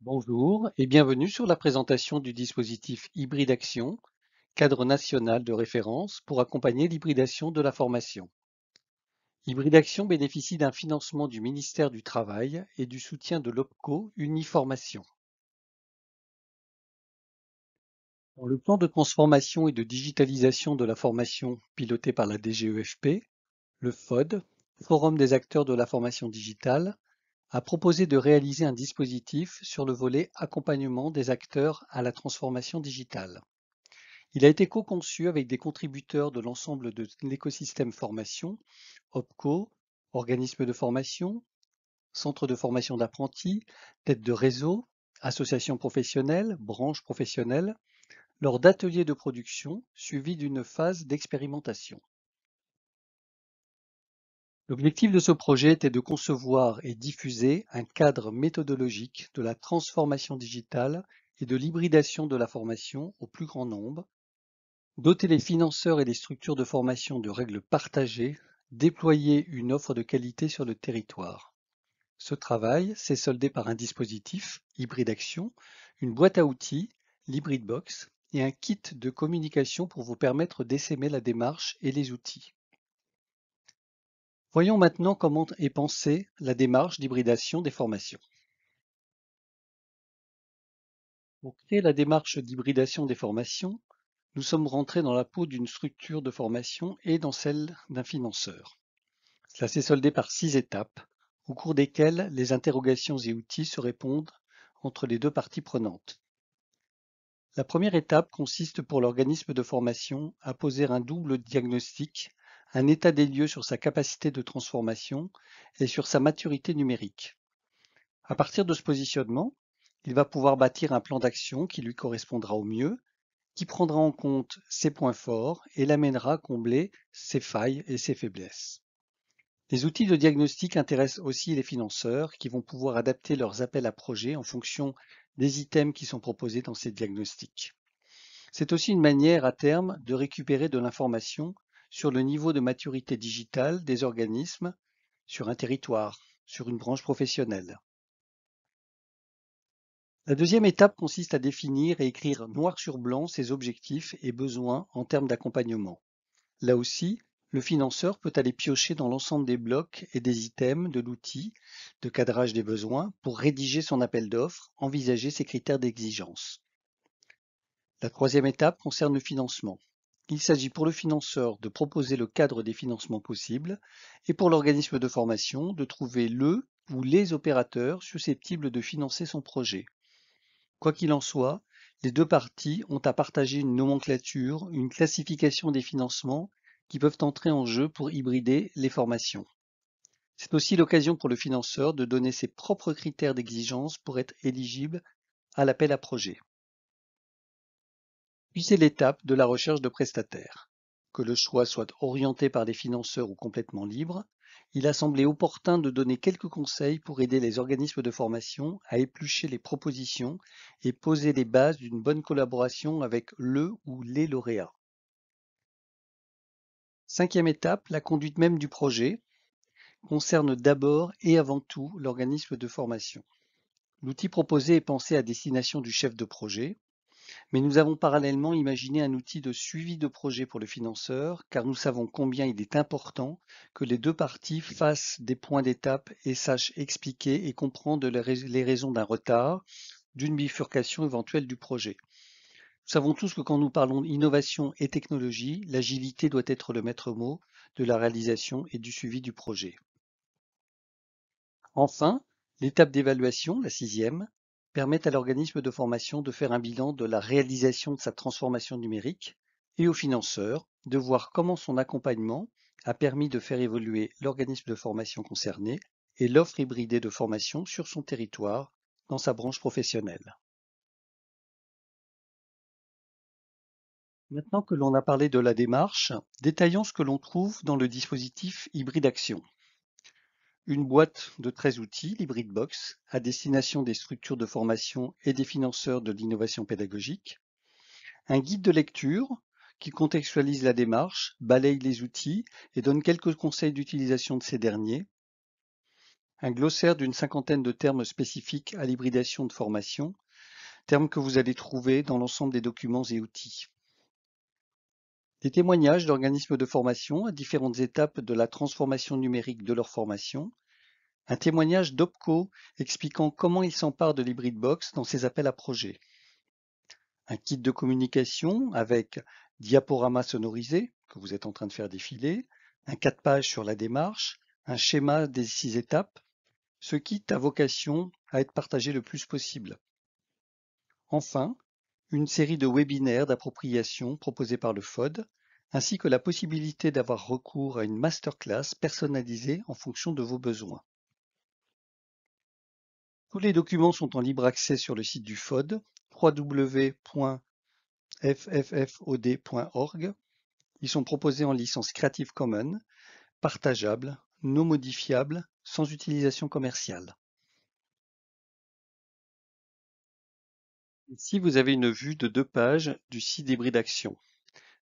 Bonjour et bienvenue sur la présentation du dispositif Hybride Action, cadre national de référence pour accompagner l'hybridation de la formation. Hybride Action bénéficie d'un financement du ministère du Travail et du soutien de l'OPCO Uniformation. Dans le plan de transformation et de digitalisation de la formation piloté par la DGEFP, le FOD, Forum des acteurs de la formation digitale, a proposé de réaliser un dispositif sur le volet accompagnement des acteurs à la transformation digitale. Il a été co-conçu avec des contributeurs de l'ensemble de l'écosystème formation, OPCO, organismes de formation, centres de formation d'apprentis, têtes de réseau, associations professionnelles, branches professionnelles, lors d'ateliers de production suivis d'une phase d'expérimentation. L'objectif de ce projet était de concevoir et diffuser un cadre méthodologique de la transformation digitale et de l'hybridation de la formation au plus grand nombre, doter les financeurs et les structures de formation de règles partagées, déployer une offre de qualité sur le territoire. Ce travail s'est soldé par un dispositif, Hybride Action, une boîte à outils, l'Hybrid Box, et un kit de communication pour vous permettre d'essaimer la démarche et les outils. Voyons maintenant comment est pensée la démarche d'hybridation des formations. Pour créer la démarche d'hybridation des formations, nous sommes rentrés dans la peau d'une structure de formation et dans celle d'un financeur. Cela s'est soldé par 6 étapes, au cours desquelles les interrogations et outils se répondent entre les deux parties prenantes. La première étape consiste pour l'organisme de formation à poser un double diagnostic, un état des lieux sur sa capacité de transformation et sur sa maturité numérique. À partir de ce positionnement, il va pouvoir bâtir un plan d'action qui lui correspondra au mieux, qui prendra en compte ses points forts et l'amènera à combler ses failles et ses faiblesses. Les outils de diagnostic intéressent aussi les financeurs qui vont pouvoir adapter leurs appels à projets en fonction des items qui sont proposés dans ces diagnostics. C'est aussi une manière à terme de récupérer de l'information sur le niveau de maturité digitale des organismes sur un territoire, sur une branche professionnelle. La deuxième étape consiste à définir et écrire noir sur blanc ses objectifs et besoins en termes d'accompagnement. Là aussi, le financeur peut aller piocher dans l'ensemble des blocs et des items de l'outil de cadrage des besoins pour rédiger son appel d'offres, envisager ses critères d'exigence. La troisième étape concerne le financement. Il s'agit pour le financeur de proposer le cadre des financements possibles et pour l'organisme de formation de trouver le ou les opérateurs susceptibles de financer son projet. Quoi qu'il en soit, les deux parties ont à partager une nomenclature, une classification des financements qui peuvent entrer en jeu pour hybrider les formations. C'est aussi l'occasion pour le financeur de donner ses propres critères d'exigence pour être éligible à l'appel à projet. Puis c'est l'étape de la recherche de prestataires. Que le choix soit orienté par les financeurs ou complètement libre, il a semblé opportun de donner quelques conseils pour aider les organismes de formation à éplucher les propositions et poser les bases d'une bonne collaboration avec le ou les lauréats. Cinquième étape, la conduite même du projet concerne d'abord et avant tout l'organisme de formation. L'outil proposé est pensé à destination du chef de projet, mais nous avons parallèlement imaginé un outil de suivi de projet pour le financeur, car nous savons combien il est important que les deux parties fassent des points d'étape et sachent expliquer et comprendre les raisons d'un retard, d'une bifurcation éventuelle du projet. Nous savons tous que quand nous parlons d'innovation et technologie, l'agilité doit être le maître mot de la réalisation et du suivi du projet. Enfin, l'étape d'évaluation, la sixième, permet à l'organisme de formation de faire un bilan de la réalisation de sa transformation numérique et au financeur de voir comment son accompagnement a permis de faire évoluer l'organisme de formation concerné et l'offre hybridée de formation sur son territoire dans sa branche professionnelle. Maintenant que l'on a parlé de la démarche, détaillons ce que l'on trouve dans le dispositif Hybride Action. Une boîte de 13 outils, l'Hybrid Box, à destination des structures de formation et des financeurs de l'innovation pédagogique. Un guide de lecture qui contextualise la démarche, balaye les outils et donne quelques conseils d'utilisation de ces derniers. un glossaire d'une cinquantaine de termes spécifiques à l'hybridation de formation, termes que vous allez trouver dans l'ensemble des documents et outils. Des témoignages d'organismes de formation à différentes étapes de la transformation numérique de leur formation, un témoignage d'OPCO expliquant comment il s'empare de l'HybridBox dans ses appels à projets, un kit de communication avec diaporama sonorisé que vous êtes en train de faire défiler, un 4 pages sur la démarche, un schéma des 6 étapes. Ce kit a vocation à être partagé le plus possible. Enfin, une série de webinaires d'appropriation proposés par le FOD, ainsi que la possibilité d'avoir recours à une masterclass personnalisée en fonction de vos besoins. Tous les documents sont en libre accès sur le site du FOD, www.fffod.org. Ils sont proposés en licence Creative Commons, partageable, non modifiable, sans utilisation commerciale. Ici, vous avez une vue de 2 pages du site d'hybridation.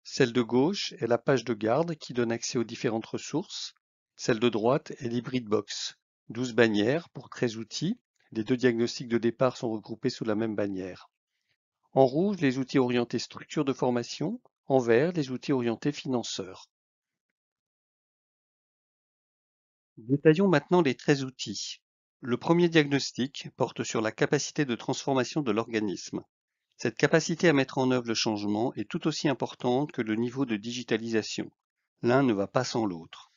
Celle de gauche est la page de garde qui donne accès aux différentes ressources. Celle de droite est l'HybridBox. 12 bannières pour 13 outils. Les 2 diagnostics de départ sont regroupés sous la même bannière. En rouge, les outils orientés structure de formation. En vert, les outils orientés financeurs. Détaillons maintenant les 13 outils. Le premier diagnostic porte sur la capacité de transformation de l'organisme. Cette capacité à mettre en œuvre le changement est tout aussi importante que le niveau de digitalisation. L'un ne va pas sans l'autre.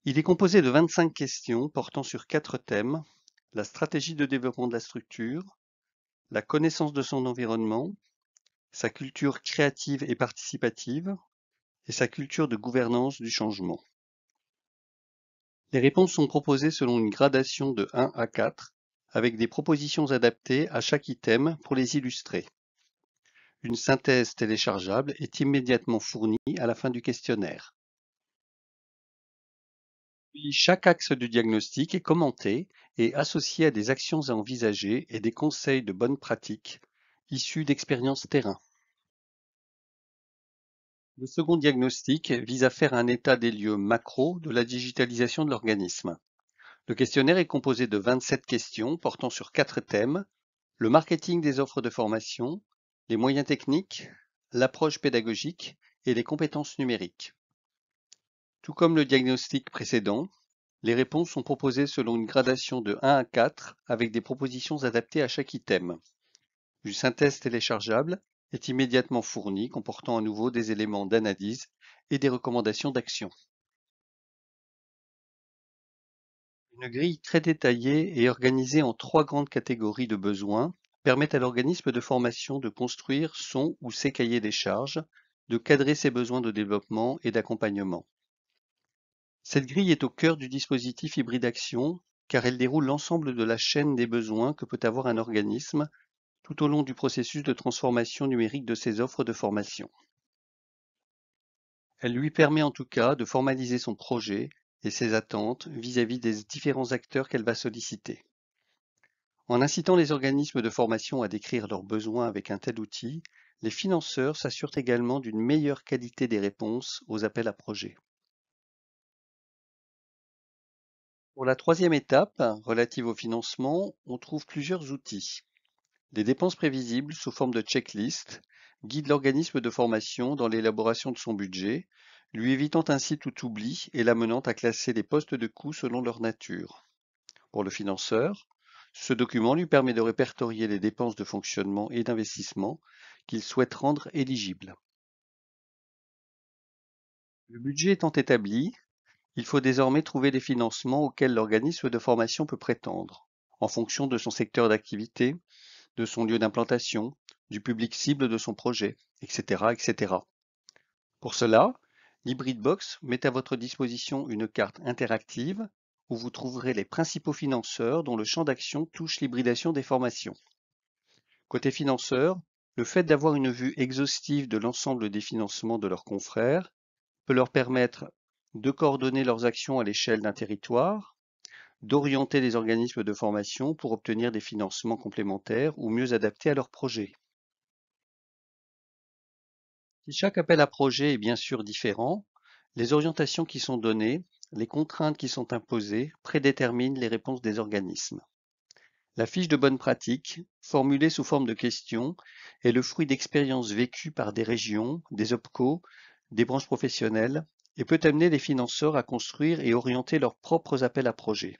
Il est composé de 25 questions portant sur 4 thèmes: la stratégie de développement de la structure, la connaissance de son environnement, sa culture créative et participative, et sa culture de gouvernance du changement. Les réponses sont proposées selon une gradation de 1 à 4, avec des propositions adaptées à chaque item pour les illustrer. Une synthèse téléchargeable est immédiatement fournie à la fin du questionnaire. Puis chaque axe du diagnostic est commenté et associé à des actions à envisager et des conseils de bonnes pratiques issus d'expériences terrain. Le second diagnostic vise à faire un état des lieux macro de la digitalisation de l'organisme. Le questionnaire est composé de 27 questions portant sur 4 thèmes: le marketing des offres de formation, les moyens techniques, l'approche pédagogique et les compétences numériques. Tout comme le diagnostic précédent, les réponses sont proposées selon une gradation de 1 à 4 avec des propositions adaptées à chaque item. Une synthèse téléchargeable est immédiatement fournie, comportant à nouveau des éléments d'analyse et des recommandations d'action. Une grille très détaillée et organisée en 3 grandes catégories de besoins permet à l'organisme de formation de construire son ou ses cahiers des charges, de cadrer ses besoins de développement et d'accompagnement. Cette grille est au cœur du dispositif HybridAction car elle déroule l'ensemble de la chaîne des besoins que peut avoir un organisme tout au long du processus de transformation numérique de ses offres de formation. Elle lui permet en tout cas de formaliser son projet et ses attentes vis-à-vis des différents acteurs qu'elle va solliciter. En incitant les organismes de formation à décrire leurs besoins avec un tel outil, les financeurs s'assurent également d'une meilleure qualité des réponses aux appels à projets. Pour la troisième étape, relative au financement, on trouve plusieurs outils. Les dépenses prévisibles sous forme de checklist guident l'organisme de formation dans l'élaboration de son budget, lui évitant ainsi tout oubli et l'amenant à classer les postes de coûts selon leur nature. Pour le financeur, ce document lui permet de répertorier les dépenses de fonctionnement et d'investissement qu'il souhaite rendre éligibles. Le budget étant établi, il faut désormais trouver les financements auxquels l'organisme de formation peut prétendre, en fonction de son secteur d'activité, de son lieu d'implantation, du public cible de son projet, etc., etc. Pour cela, l'HybridBox met à votre disposition une carte interactive où vous trouverez les principaux financeurs dont le champ d'action touche l'hybridation des formations. Côté financeurs, le fait d'avoir une vue exhaustive de l'ensemble des financements de leurs confrères peut leur permettre de coordonner leurs actions à l'échelle d'un territoire, d'orienter les organismes de formation pour obtenir des financements complémentaires ou mieux adaptés à leurs projets. Si chaque appel à projet est bien sûr différent, les orientations qui sont données les contraintes qui sont imposées prédéterminent les réponses des organismes. La fiche de bonne pratique, formulée sous forme de questions, est le fruit d'expériences vécues par des régions, des OPCO, des branches professionnelles, et peut amener les financeurs à construire et orienter leurs propres appels à projets.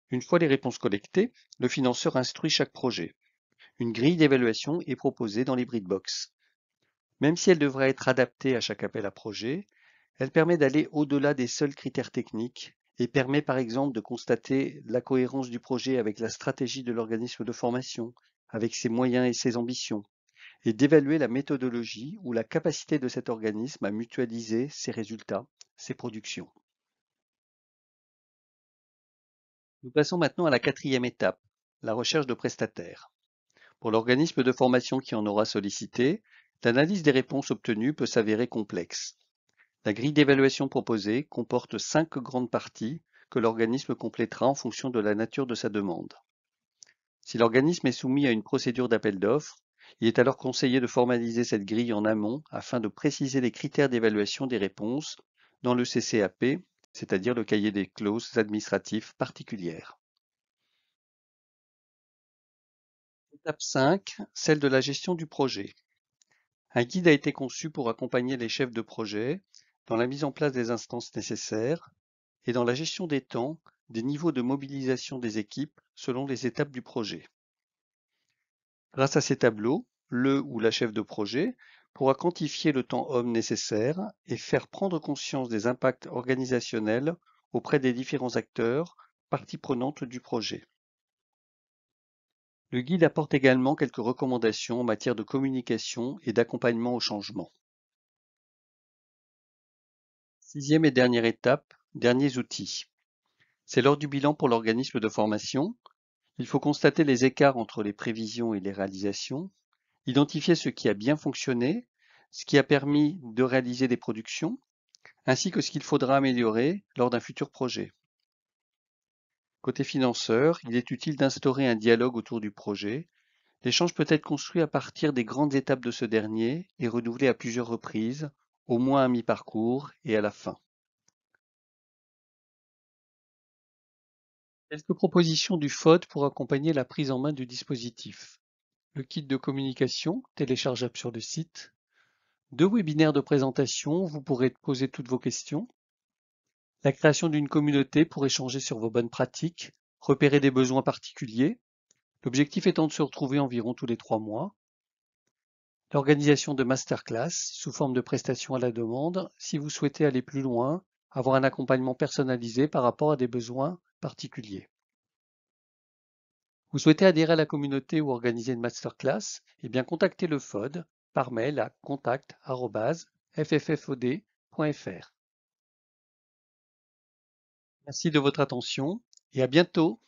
Une fois les réponses collectées, le financeur instruit chaque projet. Une grille d'évaluation est proposée dans les Breedbox. Même si elle devra être adaptée à chaque appel à projet, elle permet d'aller au-delà des seuls critères techniques et permet par exemple de constater la cohérence du projet avec la stratégie de l'organisme de formation, avec ses moyens et ses ambitions, et d'évaluer la méthodologie ou la capacité de cet organisme à mutualiser ses résultats, ses productions. Nous passons maintenant à la quatrième étape, la recherche de prestataires. Pour l'organisme de formation qui en aura sollicité, l'analyse des réponses obtenues peut s'avérer complexe. La grille d'évaluation proposée comporte 5 grandes parties que l'organisme complétera en fonction de la nature de sa demande. Si l'organisme est soumis à une procédure d'appel d'offres, il est alors conseillé de formaliser cette grille en amont afin de préciser les critères d'évaluation des réponses dans le CCAP, c'est-à-dire le cahier des clauses administratives particulières. Étape 5, celle de la gestion du projet. Un guide a été conçu pour accompagner les chefs de projet dans la mise en place des instances nécessaires et dans la gestion des temps, des niveaux de mobilisation des équipes selon les étapes du projet. Grâce à ces tableaux, le ou la chef de projet pourra quantifier le temps homme nécessaire et faire prendre conscience des impacts organisationnels auprès des différents acteurs, parties prenantes du projet. Le guide apporte également quelques recommandations en matière de communication et d'accompagnement au changement. Sixième et dernière étape, derniers outils. C'est lors du bilan pour l'organisme de formation. Il faut constater les écarts entre les prévisions et les réalisations, identifier ce qui a bien fonctionné, ce qui a permis de réaliser des productions, ainsi que ce qu'il faudra améliorer lors d'un futur projet. Côté financeur, il est utile d'instaurer un dialogue autour du projet. L'échange peut être construit à partir des grandes étapes de ce dernier et renouvelé à plusieurs reprises, au moins à mi-parcours et à la fin. Quelques propositions du FOD pour accompagner la prise en main du dispositif. Le kit de communication, téléchargeable sur le site. 2 webinaires de présentation, où vous pourrez poser toutes vos questions. La création d'une communauté pour échanger sur vos bonnes pratiques, repérer des besoins particuliers. L'objectif étant de se retrouver environ tous les 3 mois. L'organisation de masterclass sous forme de prestations à la demande si vous souhaitez aller plus loin, avoir un accompagnement personnalisé par rapport à des besoins particuliers. Vous souhaitez adhérer à la communauté ou organiser une masterclass? Eh bien, contactez le FOD par mail à contact@fffod.fr. Merci de votre attention et à bientôt.